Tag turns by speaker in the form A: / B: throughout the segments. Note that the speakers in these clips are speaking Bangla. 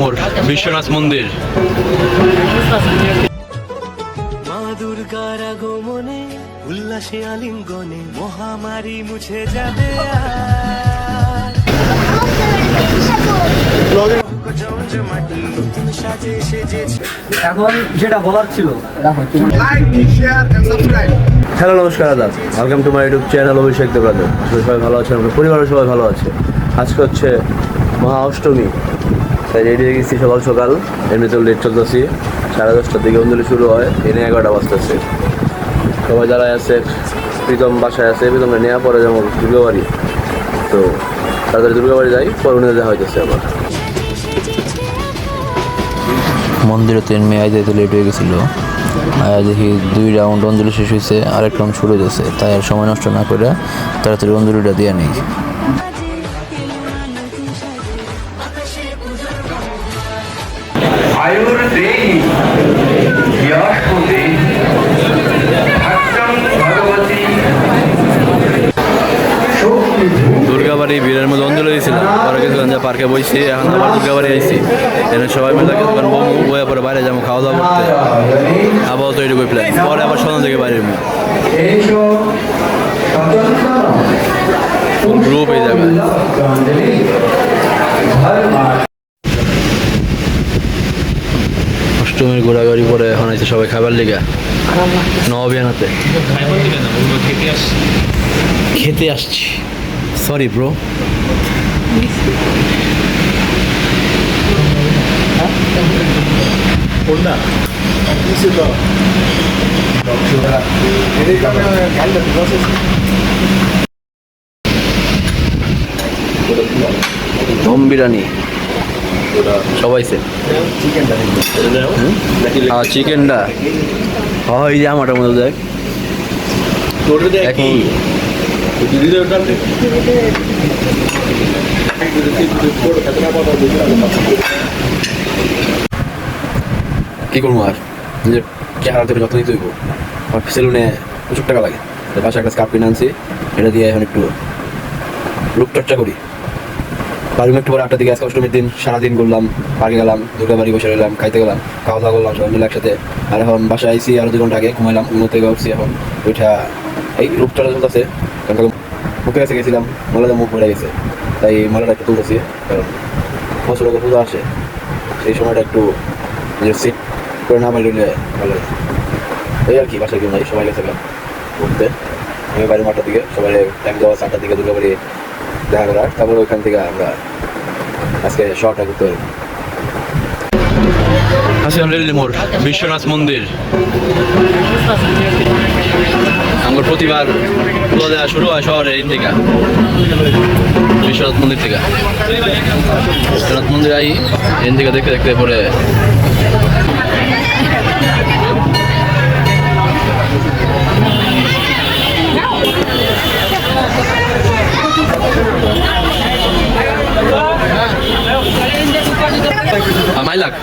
A: মোড় বিশ্বনাথ মন্দির।
B: মা দুর্গার আগমনে উল্লাসে আলিঙ্গনে মহামারী মুছে যাবে
C: এখন যেটা বলার ছিল।
D: হ্যালো নমস্কার আদাব, welcome to my YouTube channel Abhishek Debraj. সবাই ভালো আছেন, আমাদের পরিবারের সবাই ভালো আছে। আজকে হচ্ছে মহা অষ্টমী, তাই রেডি হয়ে গেছি সকাল সকাল। এমনিতে লেট চলতেছি, 10:30টার দিকে অঞ্জলি শুরু হয়, এনে 11টা বাজতেছে। সবাই যারা আছে, প্রীতম বাসায় আছে, প্রীতমে নেওয়া পরে যেমন দুর্গাবাড়ি, তো তাড়াতাড়ি দুর্গাবাড়ি যাই, পরে নিয়ে যাওয়া হইতেছে আবার।
E: মন্দিরে তো মেয়ে যাইতে লেট হয়ে গেছিলো। দেখি 2 রাউন্ড অঞ্জলি শেষ হয়েছে, আরেক রাউন্ড শুরু হয়েছে। তাই আর সময় নষ্ট না করে তাড়াতাড়ি অঞ্জলিটা দিয়ে নেই।
A: দুর্গাবাড়ি ভিড়ের মধ্যে অঞ্জলি দিয়েছিলাম, পরে কিছুক্ষণ যা পার্কে বইছি, এখন আবার দুর্গাবাড়ি আইছি। এখানে সবাই মিলে কিছুক্ষণ বমু বয়ে পরে বাইরে যাবো খাওয়া দাওয়া করতে। আবার তৈরি করে প্ল্যান, পরে আবার সন্ধ্যা থেকে বাইরে গ্রুপ এই জায়গায়। অষ্টমীর ঘোরাঘুরি পরে এখন আছে সবাই খাবার লিগা নবিয়ানাতে খেতে আসছি। Sorry bro. দম বিরিয়ানি সবাই চিকেনটা হয় যে আমারটার মধ্যে দেখ এখন কি করবো আর নিজের চেহারা থেকে যত্ন নিতে হইব। আমার সেলুনে প্রচুর টাকা লাগে, বাসায় একটা স্কার্ফ কিনে আনছি, এটা দিয়ে এখন একটু রূপচর্চা করি। বাড়ি একটু পরে 8টার দিকে আজকে অষ্টমীর দিন সারাদিন ঘুরলাম, পার্কে গেলাম, দুর্গাবাড়ি বসে রইলাম, খাইতে গেলাম, খাওয়া দাওয়া করলাম সবাই মিলে একসাথে। আর এখন বাসায় আইসি আরো 2 ঘন্টা আগে, ঘুমাইলাম, ঘুমো থেকে উঠছি, এখন ওইটা এই রূপচর্চা চলতেছে। কারণ মুখে কাছে গেছিলাম, মালাটা মুখ ভরে গেছে, তাই মালাটা একটু তুলতেছি। কারণ বছর পুজো আসে, সেই সময়টা একটু নিজের সিট করে না বাড়ি রইলে ভালো। এই আর কি, বাসায় কেউ নাই, সবাই গেছে ঘুরতে। আমি বাড়ি 8টার দিকে, সবাই টাইম দেওয়া 7টার দিকে দুর্গাবাড়ি দেখা করার, তারপরে ওইখান থেকে আমরা আজকে শহরটা ঘুরতে পারবো। মোড় বিশ্বনাথ মন্দির। আমার প্রতিবার পুজো দেওয়া শুরু হয় শহরের এই থেকে, বিশ্বনাথ মন্দির থেকে। বিশ্বনাথ মন্দির আই এন থেকে দেখতে দেখতে পরে মাইলাক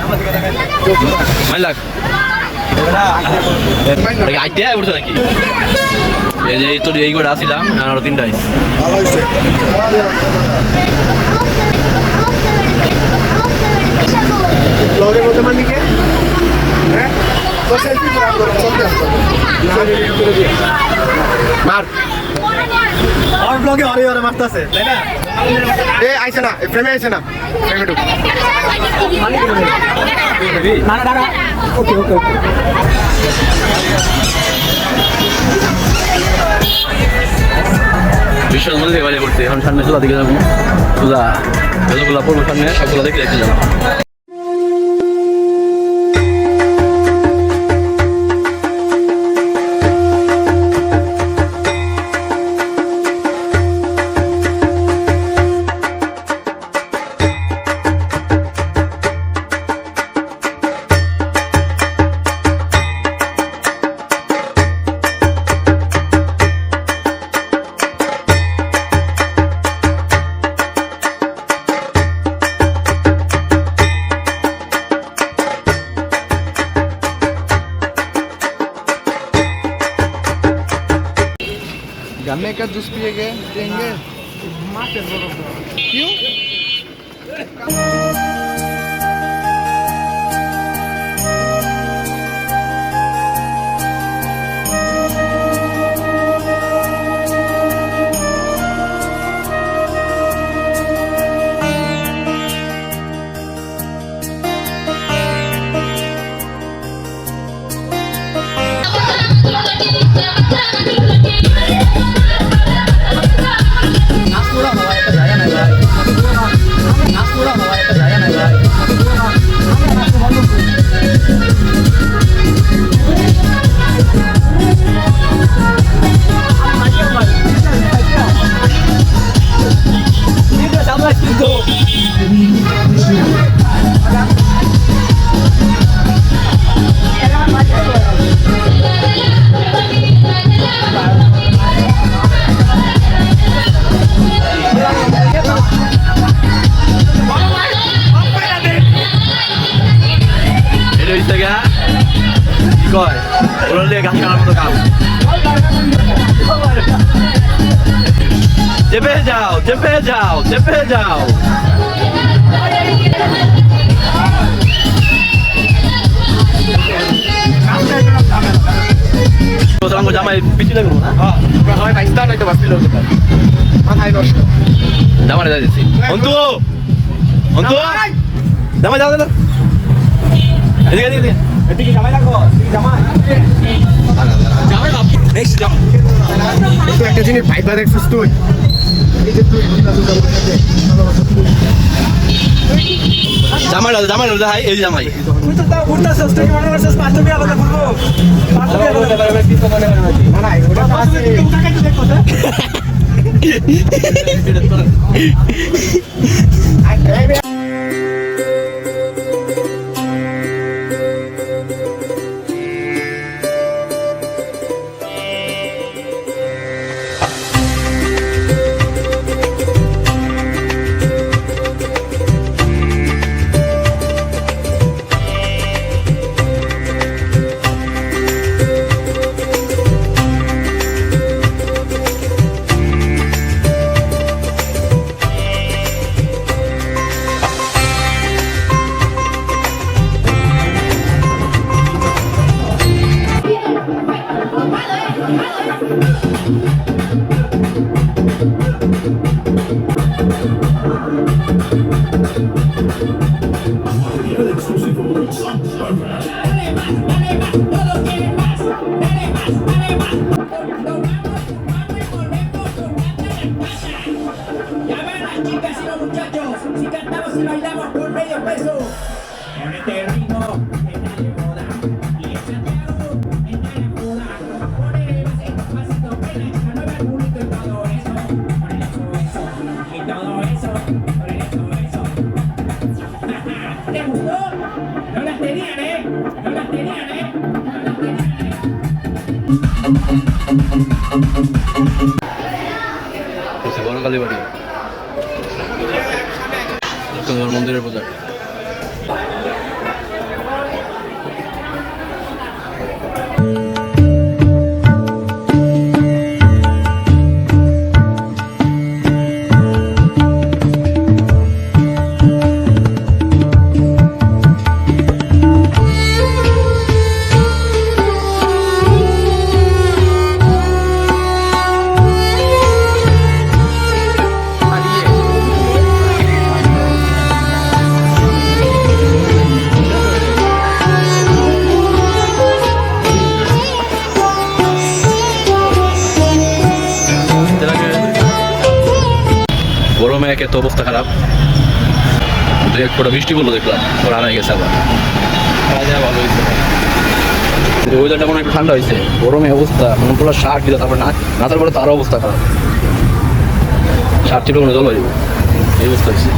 A: আইতে উঠছে নাকি? এই যে তোর এই করে আসিলাম, আরো 3টাই
C: মারতেছে, তাই না? আইসে না, ফ্রেমে আইসে না, ফ্রেমে ঢুক। ওকে ওকে ওকে।
A: বিশ্বনাথ মন্দির বাইরে করতে এখন সামনে চুলা দিকে যাবো। চুলা যতগুলা পড়বো সামনে সবগুলো দেখে দেখতে যাবো।
C: का जूस पिएंगे देंगे क्यों
A: এটা হচ্ছে গা কি কয় ওরা লিয়ে গাছ কাটার মতো কাম চেপে যাও চেপে যাও চেপে যাও জামাই পিছু লাগবো না
C: হয় পাকিস্তান হয়তো বাসছিল মাথায় নষ্ট
A: জামাই যাই দিচ্ছি অন্তু অন্তু জামাই যাও দাদা এদিকে এদিকে
C: এদিকে জামাই লাগো জামাই নেক্সট জামাই তো একটা জিনিস ভাইবা দেখছিস তুই এই যে তুই
A: জামাই জামাই ভাই এই জামাই
C: তুই তো তা উঠতাছস তুই মনে করছস 500 টাকা কথা বলবো 500 টাকা বলতে পারবে কি তো মনে হয় না না ওটা তো আছে টাকা কি দেখো
F: Si cantamos y bailamos por medio peso, con este ritmo está de moda. Y en Santiago está la joda. Ponele pasito, pena, ya no ve el público y todo eso. Ponele eso, y todo eso, ponele eso. ¿Te gustó? No las tenían, ¿eh? No las tenían, ¿eh? No las tenían, ¿eh?
A: বড় কালী বাড়ি মন্দিরের পূজা গরমে একে তো অবস্থা খারাপ দু এক ফোঁটা বৃষ্টি বললো দেখলাম ওর হারাই গেছে আবার ভালো হয়েছে ওয়েদারটা মনে একটু ঠান্ডা হয়েছে গরমে অবস্থা মনে পুরো শার্ট দিল তারপর নাচার পরে তারও অবস্থা খারাপ শার্ট ছিল কোনো জল হয়ে যাবো এই অবস্থা হয়েছে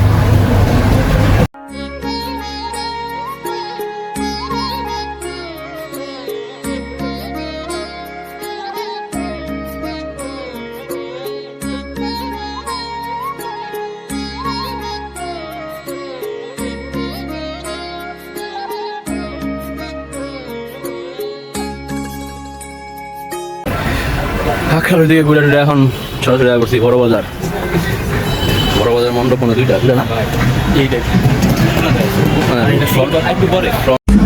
A: আখার দিকে ঘুরে এখন সরাসরি দেখা করছি বড় বাজার মণ্ডপ মনে দুইটা বুঝলে না এইটাই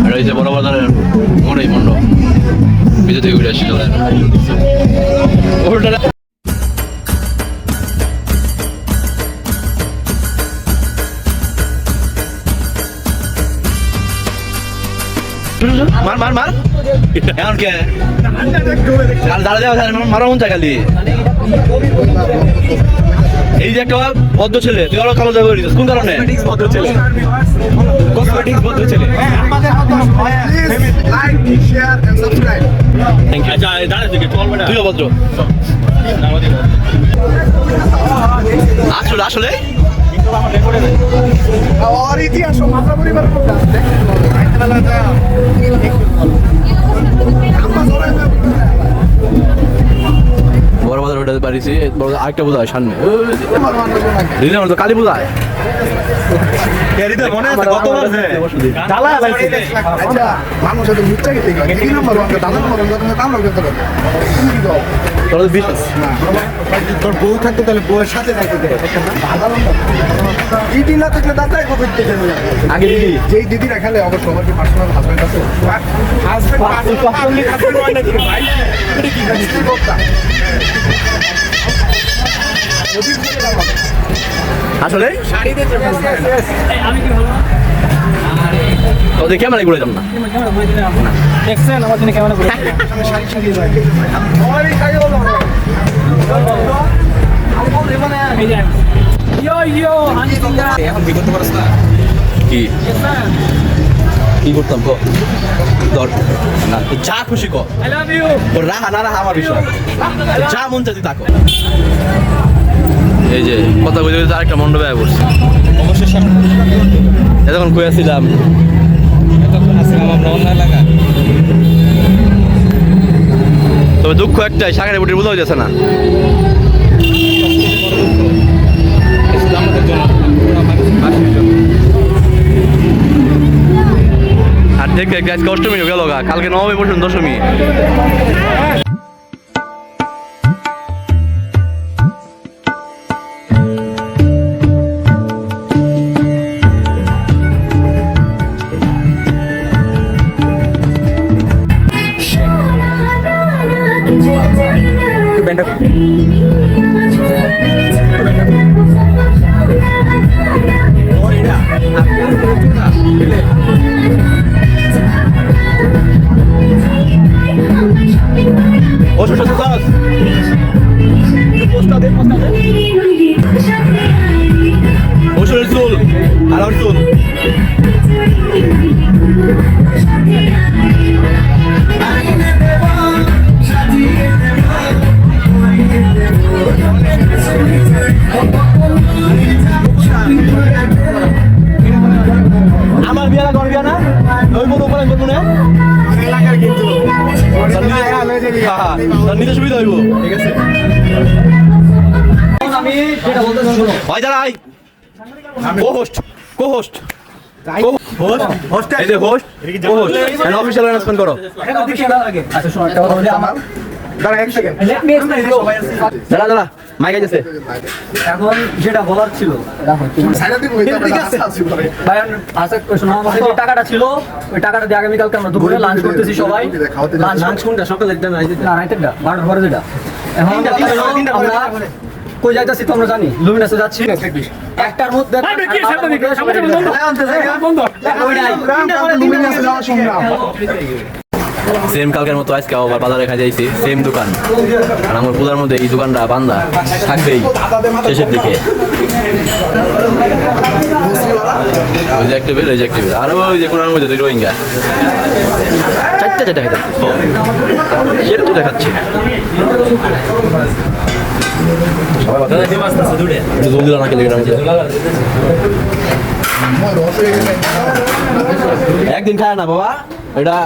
A: এটা হচ্ছে বড় বাজারের মোড়েই মণ্ডপ ভিতর থেকে ঘুরে আসছি চলে মার মার মার এখন কে দাঁড়া দেওয়া মারা মন চাই খালি এই যে একটা ভদ্র ছেলে তুই আরো কালো যাবে কোন কারণে ভদ্র ছেলে ভদ্র ছেলে তুইও ভদ্র আসলে আসলে
C: और इतिहास मात्रा परिवार को
A: বড় বাজার ওটা পারিছি আরেকটা বোঝা হয় সামনে দিদি আমার তো কালী পূজায়
C: মানুষ তোর বউ থাকতো তাহলে বউয়ের সাথে থাকতো দিদি না থাকলে দাদাই কবে
A: আগে দিদি
C: যেই দিদিরা খেলে অবশ্য আমার কি পার্সোনাল হাজবেন্ড আছে
A: আসলে তোদের ক্যামেরা ঘুরে যাব না
F: দেখছেন আমার জন্য কেমন করে
A: কি কি করতাম কো ধর না যা খুশি কো
F: আই লাভ ইউ
A: ওর রাহা না রাহা আমার বিষয় যা মন চাই তাকো এই যে কথা কইতে কইতে আরেকটা মণ্ডপে আয় পড়ছি অবশ্যই এতক্ষণ কই আসছিলাম
F: আমরা অন্য এলাকা
A: তবে দুঃখ একটাই সাগরে বুটির বোঝা হইতেছে না আর দেখে আজকে অষ্টমী গেল গা কালকে নবমী বসুন দশমী ওষুধের চুল আর ওর চুল আমার বিয়া করবি না ওই মতো করে করবো না নিজে সুবিধা হইব ঠিক আছে
F: আমি যেটা বলতে শুনো
A: ভাই দাঁড়াই co-host এই যে হোস্ট এন্ড অফিশিয়াল অ্যানাউন্সমেন্ট করো
F: আচ্ছা শোনো একটা কথা বলি আমার
C: দাঁড়া এক সেকেন্ড
F: লেট মি এক্সপ্লেইন
A: দাঁড়া মাইক আছে
F: এখন যেটা বলার ছিল
C: সাইডে দিব এটা আছে
F: ভাই আচ্ছা শোনো আমাদের যে টাকাটা ছিল ওই টাকাটা দিয়ে আগামী কালকে আমরা দুপুরে লাঞ্চ করতেছি সবাই লাঞ্চ কোনটা সকালে একদম না রাইটেরটা 12টার পরে যেটা এখন আমরা কই যাইতাছি তো আমরা জানি লুমিনাসে যাচ্ছি একটার মধ্যে
A: সেম কালকের মতো আজকে আবার বাজারে খাই যাইছি সেম দোকান আর আমার পূজার মধ্যে এই দোকানটা বান্দা থাকবেই শেষের দিকে রিজেক্টেবল আর ওই যে কোনার মধ্যে দুই রোহিঙ্গা চারটা খাইতে সেটা তো দেখাচ্ছি জলদি না খেলে একদিন খায় না বাবা এটা